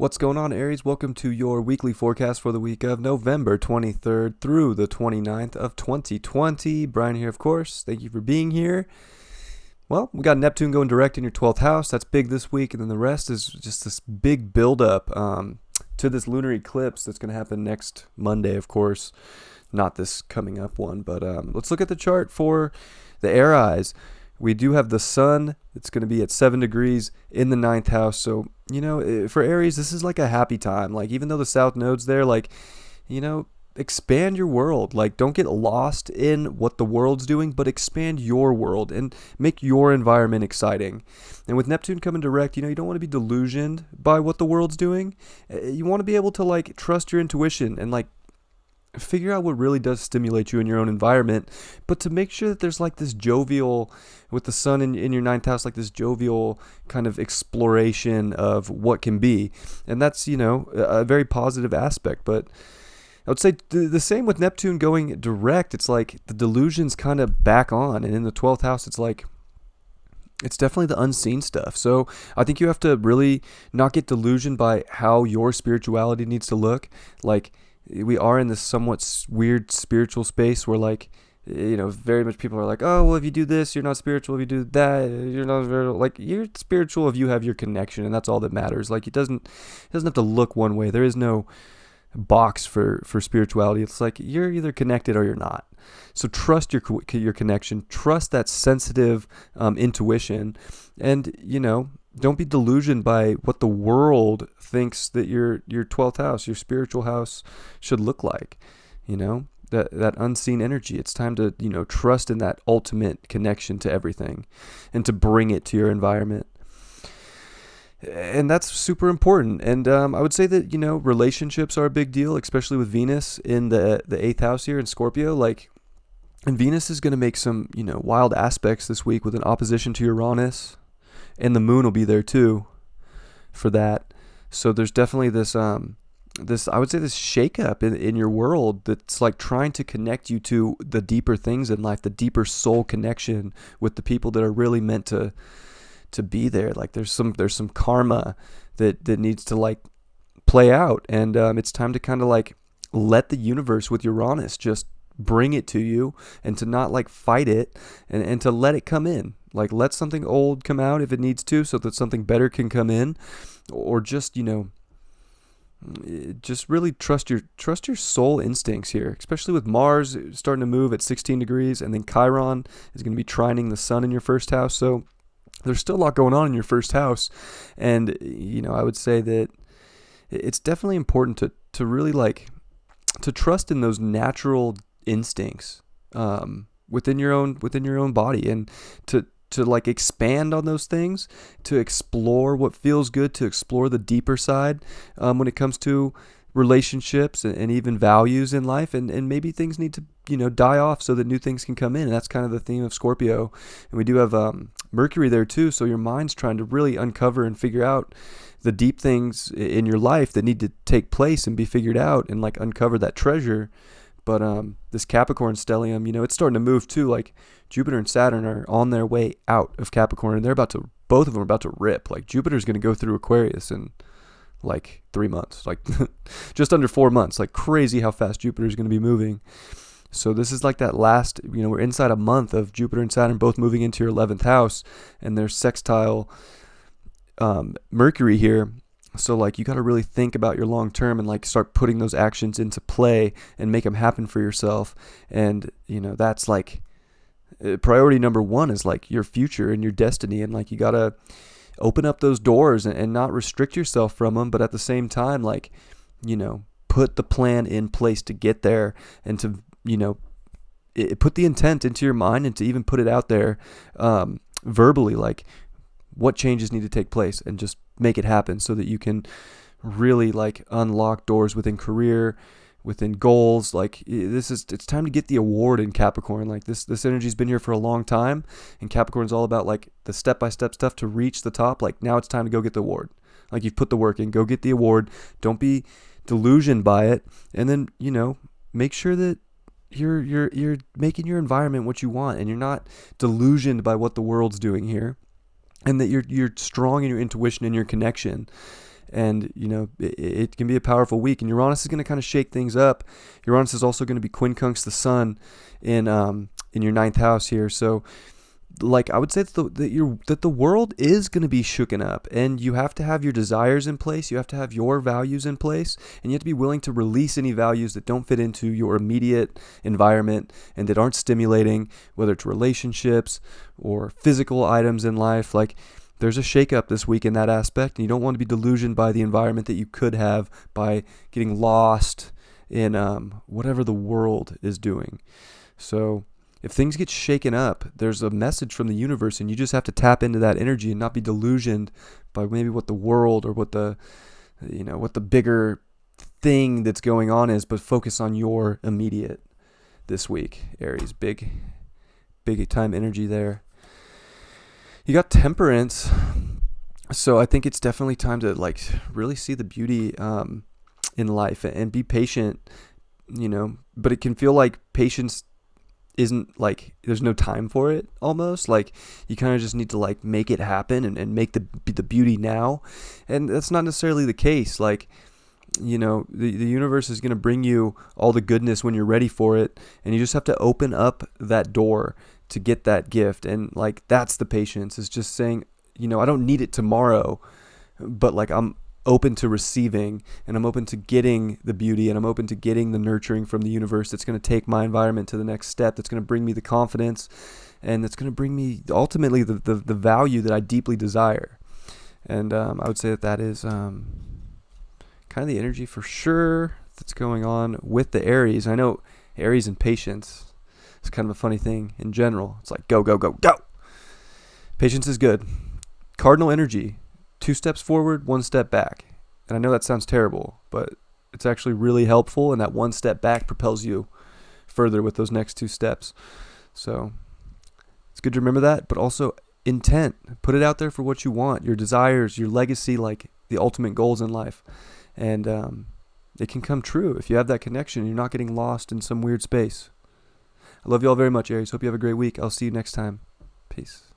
What's going on, Aries? Welcome to your weekly forecast for the week of November 23rd through the 29th of 2020. Brian here, of course. Thank you for being here. Well, we got Neptune going direct in your 12th house. That's big this week. And then the rest is just this big buildup to this lunar eclipse that's going to happen next Monday, of course. Not this coming up one, but let's look at the chart for the Aries. We do have the sun. It's going to be at 7 degrees in the 9th house. So, for Aries, this is like a happy time. Like, even though the south node's there, expand your world. Like, don't get lost in what the world's doing, but expand your world and make your environment exciting. And with Neptune coming direct, you don't want to be delusioned by what the world's doing. You want to be able to, trust your intuition and, figure out what really does stimulate you in your own environment, but to make sure that there's this jovial, with the sun in your 9th house, this jovial kind of exploration of what can be. And that's, a very positive aspect. But I would say the same with Neptune going direct. It's like the delusion's kind of back on. And in the 12th house, it's definitely the unseen stuff. So I think you have to really not get delusioned by how your spirituality needs to look. We are in this somewhat weird spiritual space where very much people are like, oh, well, if you do this, you're not spiritual. If you do that, you're not spiritual. You're spiritual if you have your connection, and that's all that matters. It doesn't have to look one way. There is no box for spirituality. It's like you're either connected or you're not. So trust your connection. Trust that sensitive intuition, and don't be delusioned by what the world thinks that your 12th house, your spiritual house, should look like. That unseen energy. It's time to trust in that ultimate connection to everything, and to bring it to your environment. And that's super important. And I would say that relationships are a big deal, especially with Venus in the 8th house here in Scorpio. And Venus is going to make some wild aspects this week with an opposition to Uranus. And the moon will be there too for that. So there's definitely this I would say this shakeup in your world that's trying to connect you to the deeper things in life, the deeper soul connection with the people that are really meant to be there. There's some karma that needs to play out, and it's time to kind of let the universe with Uranus just bring it to you, and to not fight it, and to let it come in. Let something old come out if it needs to, so that something better can come in, or just just really trust your soul instincts here, especially with Mars starting to move at 16 degrees, and then Chiron is going to be trining the sun in your first house. So there's still a lot going on in your first house, and I would say that it's definitely important to really to trust in those natural instincts within your own body, and to expand on those things, to explore what feels good, to explore the deeper side when it comes to relationships and even values in life, and maybe things need to die off so that new things can come in. And that's kind of the theme of Scorpio. And we do have Mercury there too, so your mind's trying to really uncover and figure out the deep things in your life that need to take place and be figured out, and uncover that treasure. But this Capricorn stellium, it's starting to move too. Jupiter and Saturn are on their way out of Capricorn, and both of them are about to rip. Jupiter's going to go through Aquarius in 3 months, just under 4 months. Crazy how fast Jupiter's going to be moving. So this is that last, we're inside a month of Jupiter and Saturn both moving into your 11th house, and there's sextile Mercury here. So you got to really think about your long term, and start putting those actions into play and make them happen for yourself. And that's priority number one is your future and your destiny, and you got to open up those doors and not restrict yourself from them, but at the same time put the plan in place to get there, and to put the intent into your mind, and to even put it out there verbally, what changes need to take place, and just make it happen so that you can really unlock doors within career, within goals. It's time to get the award in Capricorn. This energy's been here for a long time, and Capricorn's all about the step-by-step stuff to reach the top. Now it's time to go get the award. You've put the work in, go get the award. Don't be delusioned by it, and then make sure that you're making your environment what you want, and you're not delusioned by what the world's doing here, and that you're strong in your intuition and your connection. And, it can be a powerful week. And Uranus is going to kind of shake things up. Uranus is also going to be quincunx the sun in your ninth house here. So, like, I would say that the world is going to be shooken up, and you have to have your desires in place. You have to have your values in place, and you have to be willing to release any values that don't fit into your immediate environment and that aren't stimulating, whether it's relationships or physical items in life. Like, there's a shakeup this week in that aspect, and you don't want to be delusioned by the environment that you could have by getting lost in whatever the world is doing. So if things get shaken up, there's a message from the universe, and you just have to tap into that energy and not be delusioned by maybe what the world or what the bigger thing that's going on is, but focus on your immediate this week, Aries. Big time energy there. You got Temperance. So I think it's definitely time to like really see the beauty in life and be patient, but it can feel like patience isn't like there's no time for it, almost like you kind of just need to like make it happen and make the beauty now. And that's not necessarily the case. Like, the universe is going to bring you all the goodness when you're ready for it, and you just have to open up that door to get that gift. And like, that's the patience, is just saying, I don't need it tomorrow, but like I'm open to receiving, and I'm open to getting the beauty, and I'm open to getting the nurturing from the universe that's going to take my environment to the next step, that's going to bring me the confidence, and that's going to bring me ultimately the value that I deeply desire. And I would say that is kind of the energy for sure that's going on with the Aries. I know Aries and patience is kind of a funny thing in general. It's like go, go, go, go. Patience is good. Cardinal energy. 2 steps forward, 1 step back. And I know that sounds terrible, but it's actually really helpful, and that 1 step back propels you further with those next 2 steps. So it's good to remember that, but also intent. Put it out there for what you want, your desires, your legacy, like the ultimate goals in life. And it can come true if you have that connection. You're not getting lost in some weird space. I love you all very much, Aries. Hope you have a great week. I'll see you next time. Peace.